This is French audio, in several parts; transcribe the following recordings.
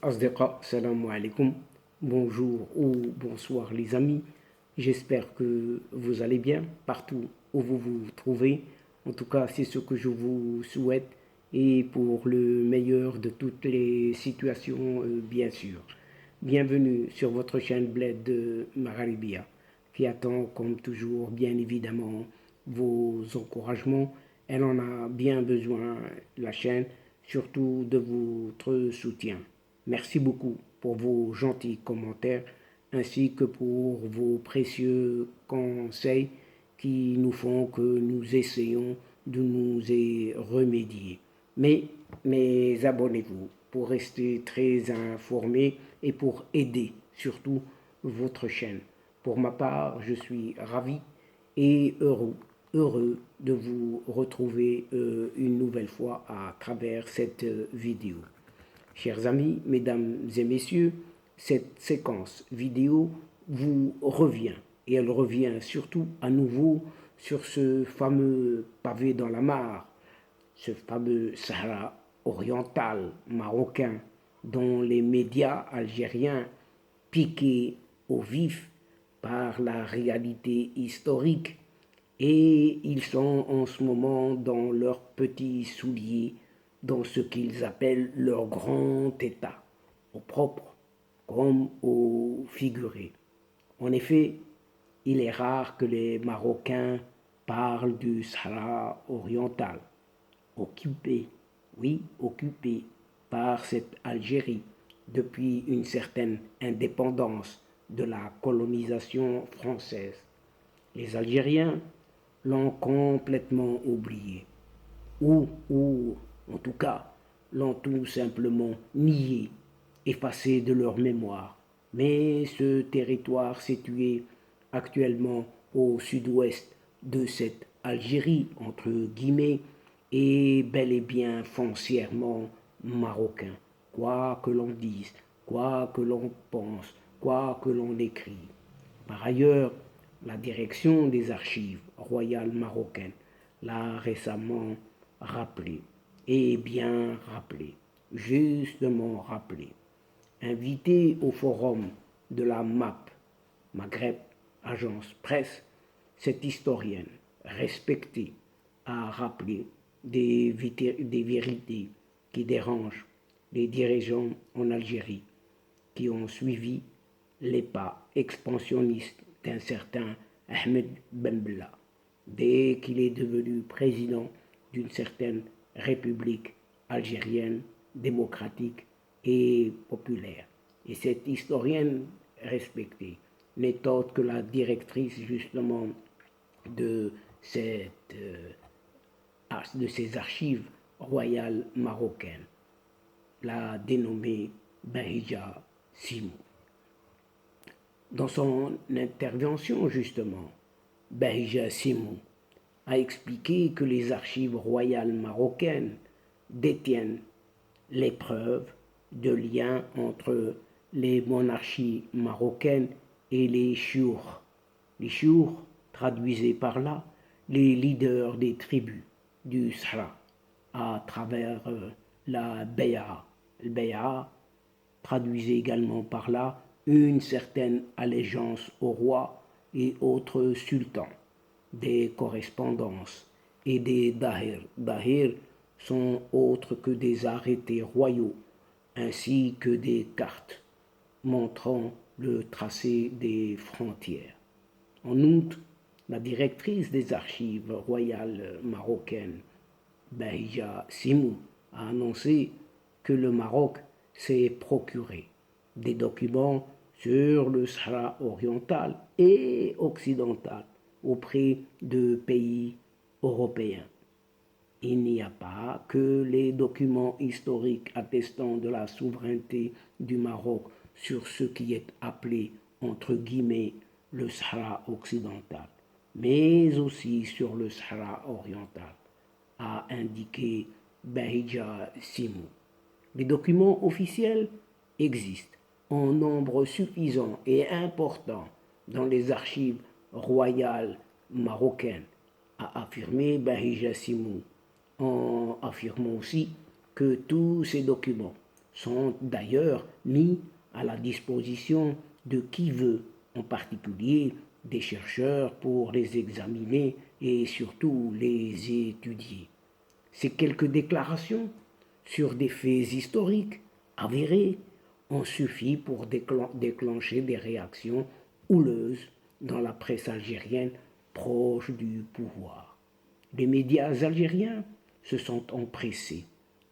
Asdeqa, salam alaikum. Bonjour ou bonsoir les amis. J'espère que vous allez bien partout où vous vous trouvez. En tout cas, c'est ce que je vous souhaite et pour le meilleur de toutes les situations, bien sûr. Bienvenue sur votre chaîne Bled de Magharibia qui attend comme toujours bien évidemment vos encouragements. Elle en a bien besoin, la chaîne, surtout de votre soutien. Merci beaucoup pour vos gentils commentaires ainsi que pour vos précieux conseils qui nous font que nous essayons de nous y remédier. Mais abonnez-vous pour rester très informé et pour aider surtout votre chaîne. Pour ma part, je suis ravi et heureux de vous retrouver une nouvelle fois à travers cette vidéo. Chers amis, mesdames et messieurs, cette séquence vidéo vous revient et elle revient surtout à nouveau sur ce fameux pavé dans la mare, ce fameux Sahara oriental marocain dont les médias algériens, piqués au vif par la réalité historique, et ils sont en ce moment dans leurs petits souliers, dans ce qu'ils appellent leur grand état, au propre comme au figuré. En effet, il est rare que les Marocains parlent du Sahara oriental, occupé, oui, occupé par cette Algérie depuis une certaine indépendance de la colonisation française. Les Algériens l'ont complètement oublié, ou en tout cas l'ont tout simplement nié, effacé de leur mémoire. Mais ce territoire situé actuellement au sud-ouest de cette Algérie, entre guillemets, est bel et bien foncièrement marocain, quoi que l'on dise, quoi que l'on pense, quoi que l'on écrit. Par ailleurs, la direction des archives royales marocaines l'a récemment rappelé, et bien rappelé, justement rappelé. Invité au forum de la MAP, Maghreb Agence Presse, cette historienne respectée a rappelé des vérités qui dérangent les dirigeants en Algérie qui ont suivi les pas expansionnistes d'un certain Ahmed Ben Bella dès qu'il est devenu président d'une certaine république algérienne démocratique et populaire. Et cette historienne respectée n'est autre que la directrice justement de, de ces archives royales marocaines, la dénommée Bahija Simou. Dans son intervention, justement, Bahija Simou a expliqué que les archives royales marocaines détiennent les preuves de liens entre les monarchies marocaines et les chiours. Les chiours, traduisez par là, les leaders des tribus du Sahara à travers la Beya. Le Beya, traduisez également par là une certaine allégeance au roi et autres sultans, des correspondances et des dahir. Dahir sont autres que des arrêtés royaux, ainsi que des cartes montrant le tracé des frontières. En outre, la directrice des archives royales marocaines, Bahija Simou, a annoncé que le Maroc s'est procuré des documents sur le Sahara oriental et occidental auprès de pays européens. Il n'y a pas que les documents historiques attestant de la souveraineté du Maroc sur ce qui est appelé entre guillemets le Sahara occidental, mais aussi sur le Sahara oriental, a indiqué Bahija Simou. Les documents officiels existent en nombre suffisant et important dans les archives royales marocaines, a affirmé Bahija Simou, en affirmant aussi que tous ces documents sont d'ailleurs mis à la disposition de qui veut, en particulier des chercheurs pour les examiner et surtout les étudier. Ces quelques déclarations sur des faits historiques avérés ont suffi pour déclencher des réactions houleuses dans la presse algérienne proche du pouvoir. Les médias algériens se sont empressés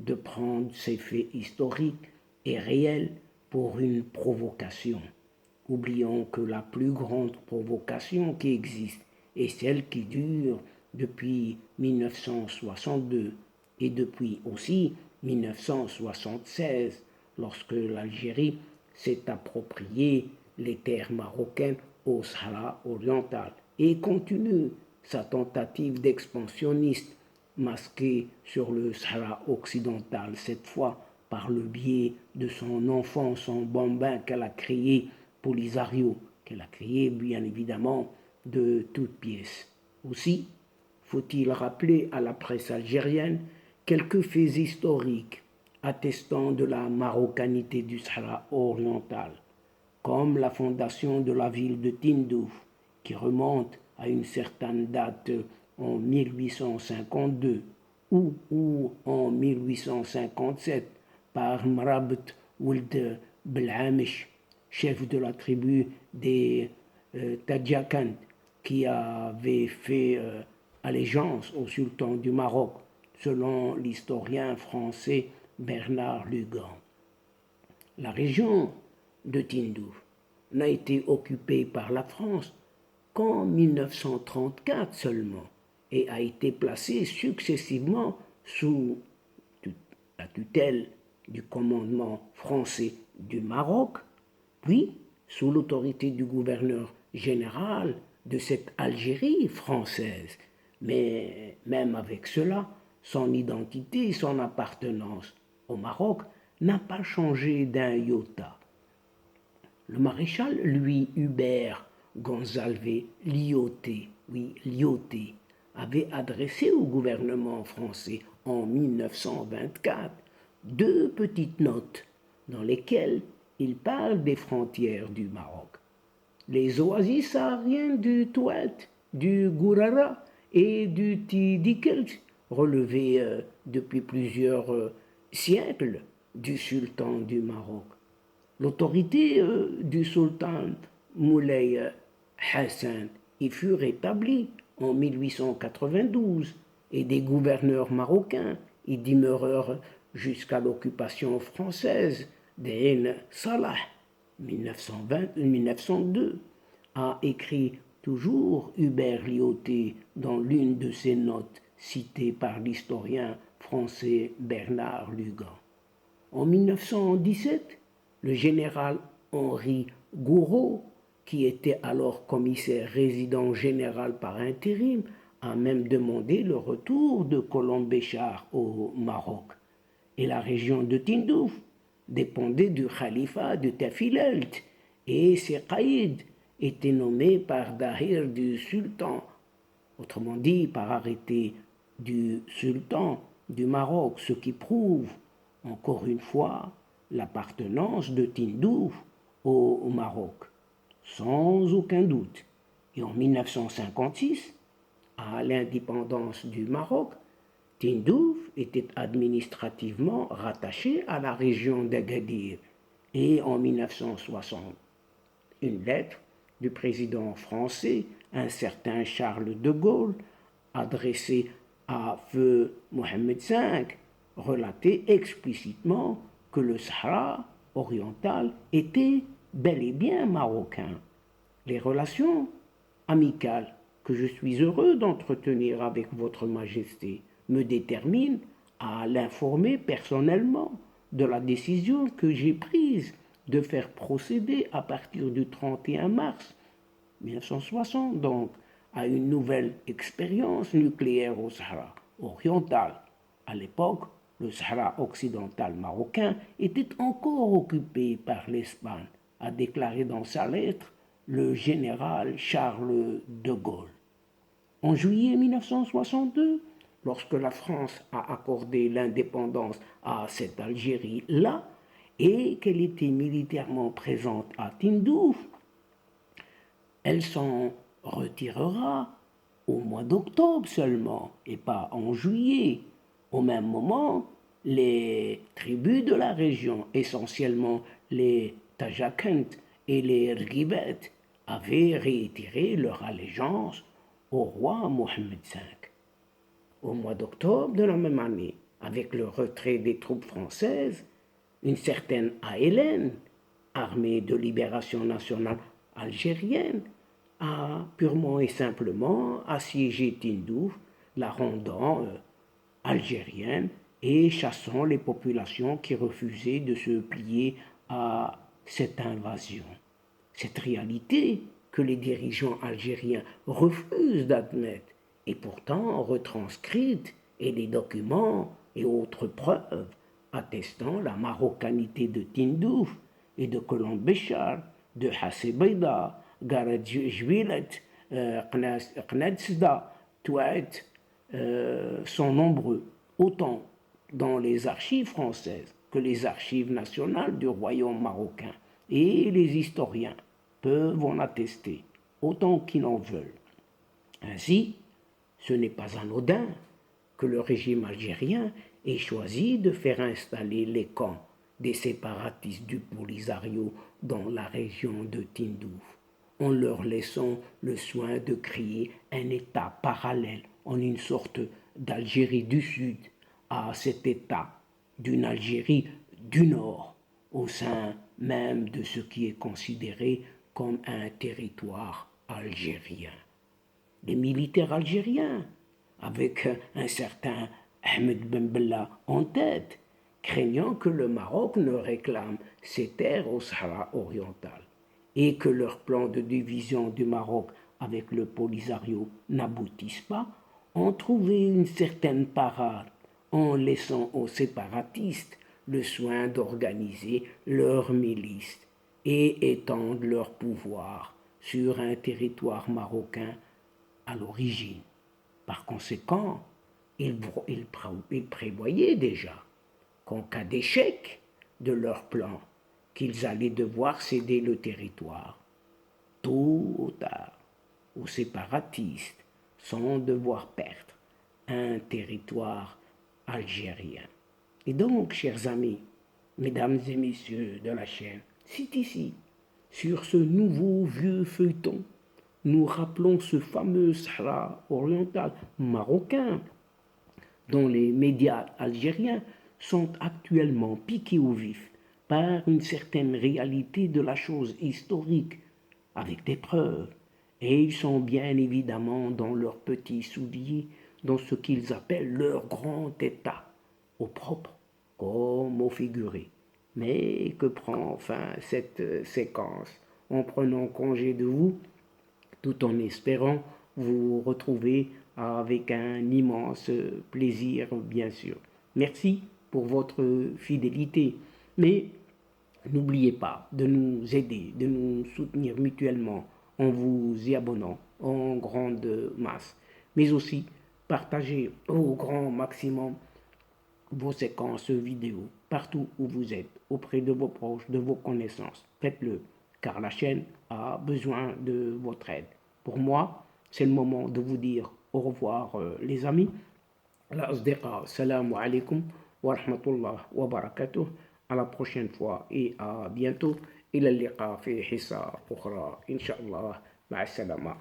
de prendre ces faits historiques et réels pour une provocation. Oublions que la plus grande provocation qui existe est celle qui dure depuis 1962 et depuis aussi 1976, lorsque l'Algérie s'est approprié les terres marocaines au Sahara oriental et continue sa tentative d'expansionniste masquée sur le Sahara occidental, cette fois par le biais de son enfant, son bambin qu'elle a créé, Polisario, qu'elle a créé bien évidemment de toutes pièces. Aussi, faut-il rappeler à la presse algérienne quelques faits historiques attestant de la marocanité du Sahara oriental, comme la fondation de la ville de Tindouf, qui remonte à une certaine date en 1852 ou en 1857 par Mrabt Ould Belamish, chef de la tribu des Tadjakans, qui avait fait allégeance au sultan du Maroc, selon l'historien français Bernard Lugan. La région de Tindouf n'a été occupée par la France qu'en 1934 seulement et a été placée successivement sous la tutelle du commandement français du Maroc, puis sous l'autorité du gouverneur général de cette Algérie française. Mais même avec cela, son identité, son appartenance au Maroc n'a pas changé d'un iota. Le maréchal Louis Hubert Gonzalve Lyautey, avait adressé au gouvernement français en 1924 deux petites notes dans lesquelles il parle des frontières du Maroc. Les oasis sahariennes du Touat, du Gourara et du Tidikelt, relevées depuis plusieurs siècles du sultan du Maroc. L'autorité du sultan Moulay Hassan y fut rétablie en 1892 et des gouverneurs marocains y demeurèrent jusqu'à l'occupation française d'Ain Salah 1902, a écrit toujours Hubert Lyautey dans l'une de ses notes citées par l'historien français Bernard Lugan. En 1917, le général Henri Gouraud, qui était alors commissaire résident général par intérim, a même demandé le retour de Colomb Béchar au Maroc. Et la région de Tindouf dépendait du califat de Tafilalt et ses caïds étaient nommés par Dahir du sultan, autrement dit par arrêté du sultan du Maroc, ce qui prouve encore une fois l'appartenance de Tindouf au Maroc, sans aucun doute. Et en 1956, à l'indépendance du Maroc, Tindouf était administrativement rattaché à la région d'Agadir. Et en 1960, une lettre du président français, un certain Charles de Gaulle, adressée à feu Mohammed V, relatait explicitement que le Sahara oriental était bel et bien marocain. Les relations amicales que je suis heureux d'entretenir avec votre Majesté me déterminent à l'informer personnellement de la décision que j'ai prise de faire procéder à partir du 31 mars 1960 donc à une nouvelle expérience nucléaire au Sahara oriental. À l'époque, le Sahara occidental marocain était encore occupé par l'Espagne, a déclaré dans sa lettre le général Charles de Gaulle. En juillet 1962, lorsque la France a accordé l'indépendance à cette Algérie-là, et qu'elle était militairement présente à Tindouf, elle s'en retirera au mois d'octobre seulement et pas en juillet. Au même moment, les tribus de la région, essentiellement les Tajakent et les Rgibet, avaient réitéré leur allégeance au roi Mohammed V. Au mois d'octobre de la même année, avec le retrait des troupes françaises, une certaine ALN, Armée de libération nationale algérienne, a purement et simplement assiégé Tindouf, la rendant algérienne et chassant les populations qui refusaient de se plier à cette invasion. Cette réalité que les dirigeants algériens refusent d'admettre est pourtant retranscrite et les documents et autres preuves attestant la marocanité de Tindouf et de Colomb Béchar, de Hassé Baïda, Gareth Jwilet, Qnadsda, Touat, sont nombreux, autant dans les archives françaises que les archives nationales du royaume marocain. Et les historiens peuvent en attester, autant qu'ils en veulent. Ainsi, ce n'est pas anodin que le régime algérien ait choisi de faire installer les camps des séparatistes du Polisario dans la région de Tindouf, en leur laissant le soin de créer un État parallèle en une sorte d'Algérie du Sud à cet État d'une Algérie du Nord au sein même de ce qui est considéré comme un territoire algérien. Les militaires algériens, avec un certain Ahmed Ben Bella en tête, craignant que le Maroc ne réclame ses terres au Sahara oriental et que leur plan de division du Maroc avec le Polisario n'aboutisse pas, ont trouvé une certaine parade en laissant aux séparatistes le soin d'organiser leurs milices et étendre leur pouvoir sur un territoire marocain à l'origine. Par conséquent, ils prévoyaient déjà qu'en cas d'échec de leur plan, qu'ils allaient devoir céder le territoire, tôt ou tard, aux séparatistes, sans devoir perdre un territoire algérien. Et donc, chers amis, mesdames et messieurs de la chaîne, c'est ici, sur ce nouveau vieux feuilleton, nous rappelons ce fameux Sahara oriental marocain dont les médias algériens sont actuellement piqués au vif par une certaine réalité de la chose historique, avec des preuves, et ils sont bien évidemment dans leurs petits souliers, dans ce qu'ils appellent leur grand état, au propre comme au figuré. Mais que prend fin cette séquence en prenant congé de vous, tout en espérant vous retrouver avec un immense plaisir, bien sûr. Merci pour votre fidélité, mais n'oubliez pas de nous aider, de nous soutenir mutuellement en vous y abonnant en grande masse, mais aussi partagez au grand maximum vos séquences vidéo partout où vous êtes, auprès de vos proches, de vos connaissances. Faites-le, car la chaîne a besoin de votre aide. Pour moi, c'est le moment de vous dire au revoir les amis. الأصدقاء السلام عليكم ورحمة الله وبركاته. À la prochaine fois et à bientôt. إلى اللقاء في حصة أخرى إن شاء الله. مع السلامة.